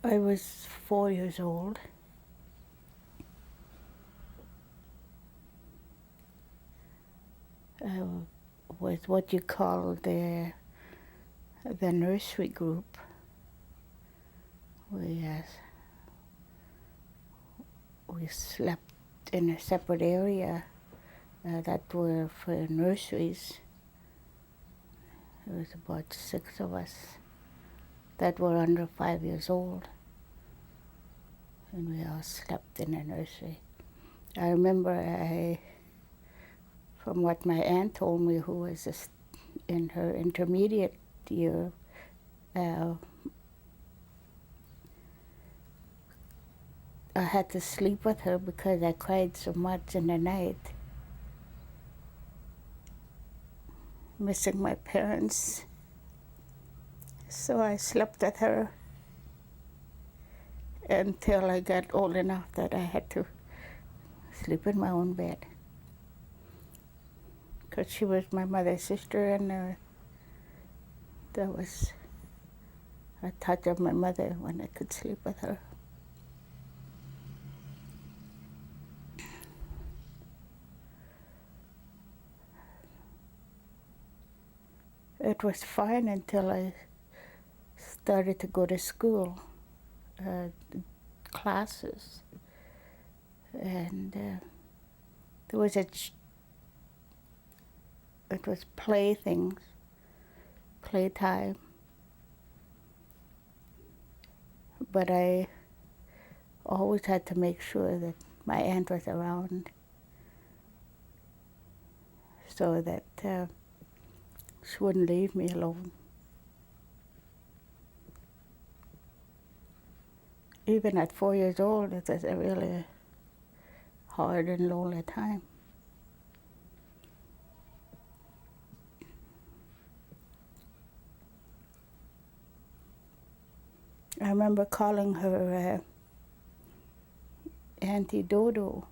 I was 4 years old. I was what you call the nursery group. We we slept in a separate area that were for nurseries. There was about 6 of us that were under 5 years old, and we all slept in a nursery. I remember from what my aunt told me, who was in her intermediate year, I had to sleep with her because I cried so much in the night, missing my parents. So I slept with her until I got old enough that I had to sleep in my own bed. Because she was my mother's sister, and that was a touch of my mother when I could sleep with her. It was fine until I started to go to school, classes, and there was it was playtime, but I always had to make sure that my aunt was around so that she wouldn't leave me alone. Even at 4 years old, it was a really hard and lonely time. I remember calling her Auntie Dodo.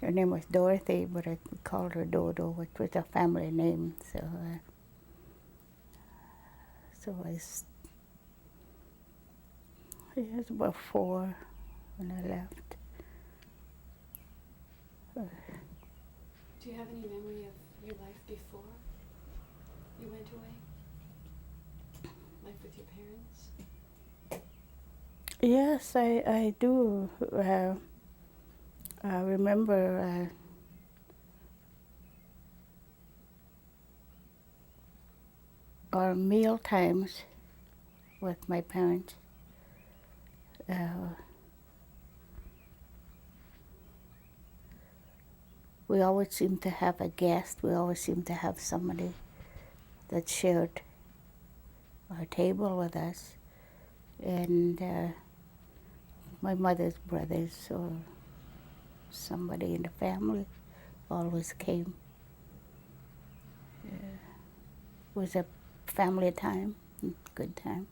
Her name was Dorothy, but we called her Dodo, which was a family name. So I was about 4 when I left. Do you have any memory of your life before you went away? Life with your parents? Yes, I do. I remember our meal times with my parents. We always seemed to have a guest. We always seemed to have somebody that shared our table with us. And my mother's brothers or somebody in the family always came. It was a family time, good time.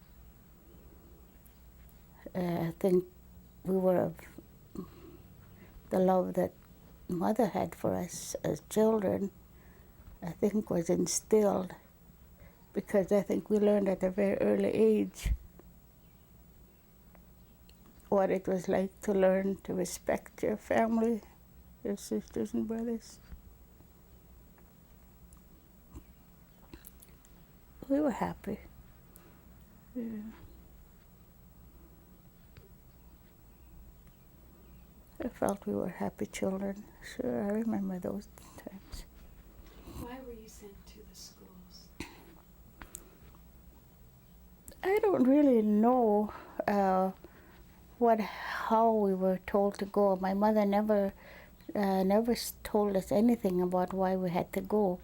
I think the love that mother had for us as children, I think was instilled, because I think we learned at a very early age what it was like to learn to respect your family, your sisters and brothers. We were happy. Yeah. I felt we were happy children. Sure, I remember those times. Why were you sent to the schools? I don't really know how we were told to go. My mother never told us anything about why we had to go,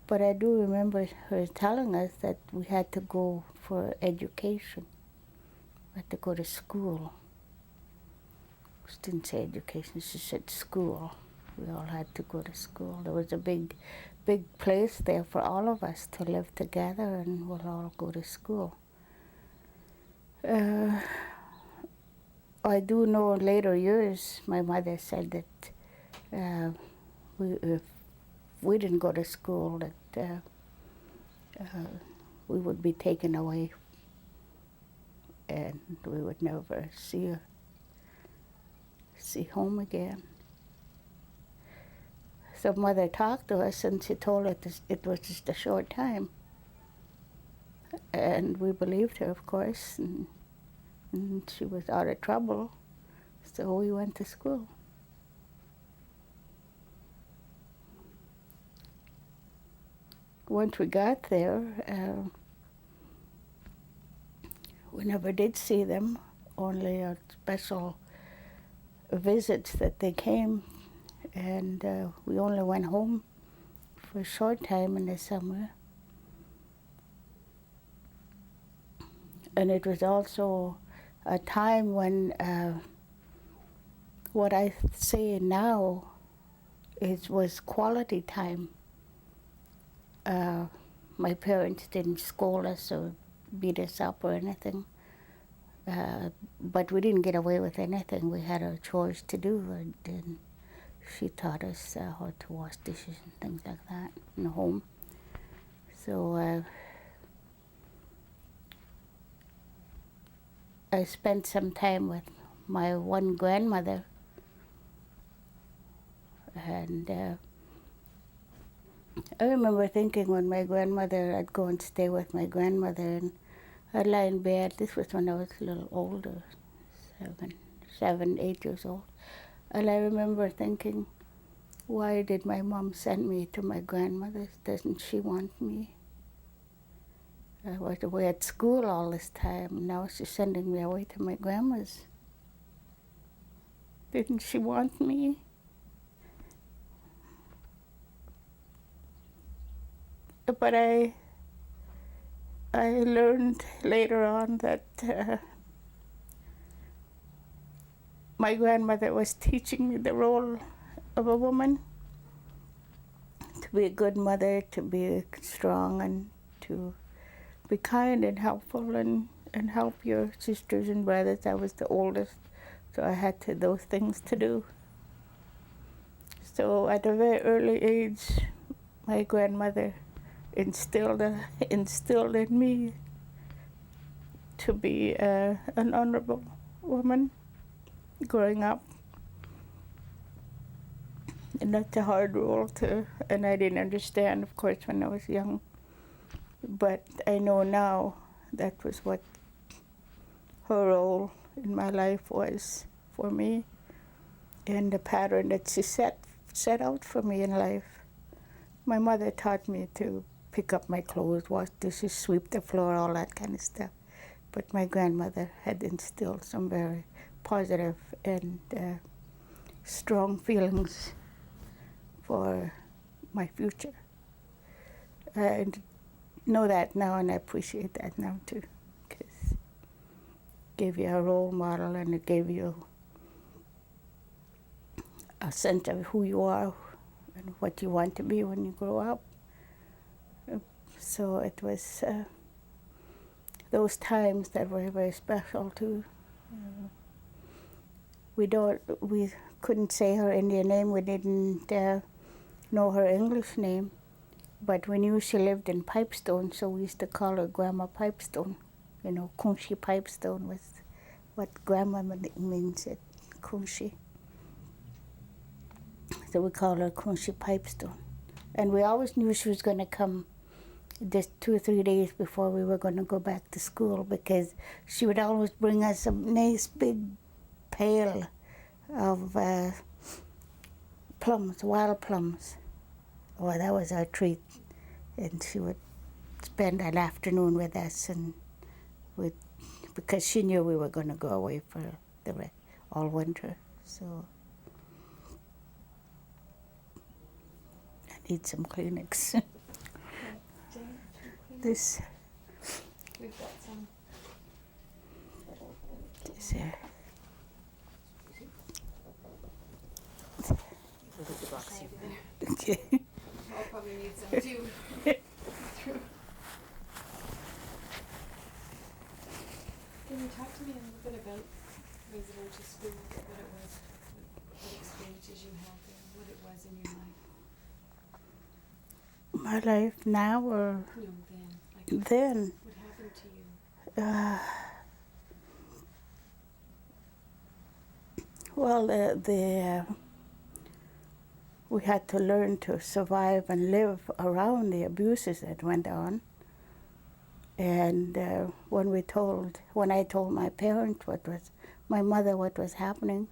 but I do remember her telling us that we had to go for education. We had to go to school. She didn't say education, she said school. We all had to go to school. There was a big place there for all of us to live together, and we'll all go to school. I do know in later years, my mother said that if we didn't go to school, that we would be taken away and we would never see home again. So Mother talked to us, and she told us it was just a short time. And we believed her, of course, and she was out of trouble, so we went to school. Once we got there, we never did see them, only on special visits that they came, and we only went home for a short time in the summer. And it was also a time when what I say now was quality time. My parents didn't scold us or beat us up or anything, but we didn't get away with anything. We had our chores to do, and she taught us how to wash dishes and things like that in the home. So I spent some time with my one grandmother, and I remember thinking when my grandmother, I'd go and stay with my grandmother, and I'd lie in bed. This was when I was a little older, 8 years old. And I remember thinking, why did my mom send me to my grandmother's? Doesn't she want me? I was away at school all this time. Now she's sending me away to my grandma's. Didn't she want me? But I learned later on that my grandmother was teaching me the role of a woman, to be a good mother, to be strong, and to be kind and helpful, and help your sisters and brothers. I was the oldest, so I had those things to do. So at a very early age, my grandmother instilled in me to be an honorable woman growing up. And that's a hard role and I didn't understand, of course, when I was young. But I know now that was what her role in my life was for me, and the pattern that she set out for me in life. My mother taught me to pick up my clothes, wash dishes, sweep the floor, all that kind of stuff. But my grandmother had instilled some very positive and strong feelings for my future. I know that now, and I appreciate that now too, because it gave you a role model, and it gave you a sense of who you are and what you want to be when you grow up. So it was those times that were very special too. We couldn't say her Indian name. We didn't know her English name, but we knew she lived in Pipestone, so we used to call her Grandma Pipestone. You know, Kunshi Pipestone was what Grandma means at Kunshi. So we called her Kunshi Pipestone. And we always knew she was going to come just 2 or 3 days before we were going to go back to school, because she would always bring us a nice big pail of plums, wild plums. Well, that was our treat. And she would spend an afternoon with us, and because she knew we were going to go away for all winter. So I need some Kleenex. This. We've got some. This here. Okay. I'll probably need some too. Can you talk to me a little bit about residential school, what it was, what experiences you had there, what it was in your life? My life now, or No, then. Like then? what happened to you? Well, we had to learn to survive and live around the abuses that went on. And when I told my parents my mother what was happening,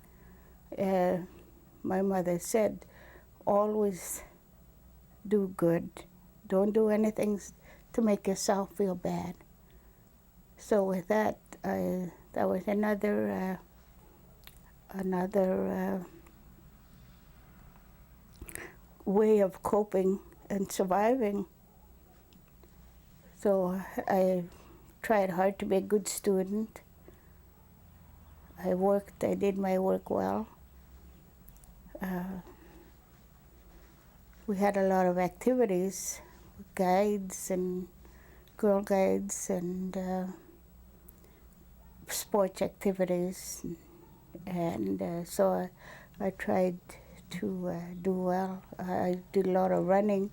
my mother said, always do good. Don't do anything to make yourself feel bad. So with that, that was another way of coping and surviving. So I tried hard to be a good student. I did my work well. We had a lot of activities, guides and girl guides and sports activities. And so I tried to do well. I did a lot of running.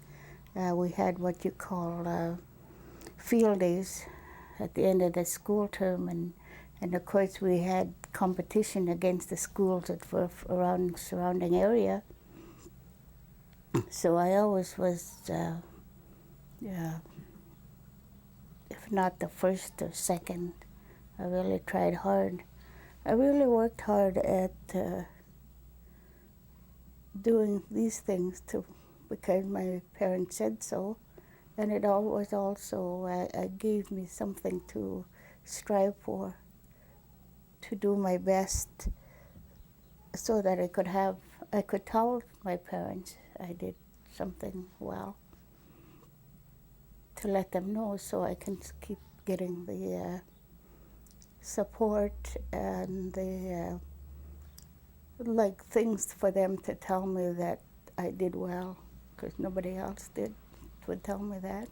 We had what you call field days at the end of the school term, and of course we had competition against the schools that were around surrounding area. So I always was, if not the first or second. I really tried hard. I really worked hard at doing these things because my parents said so, and it was also gave me something to strive for, to do my best, so that I could tell my parents I did something well, to let them know, so I can keep getting the support and the things for them to tell me that I did well, because nobody else would tell me that.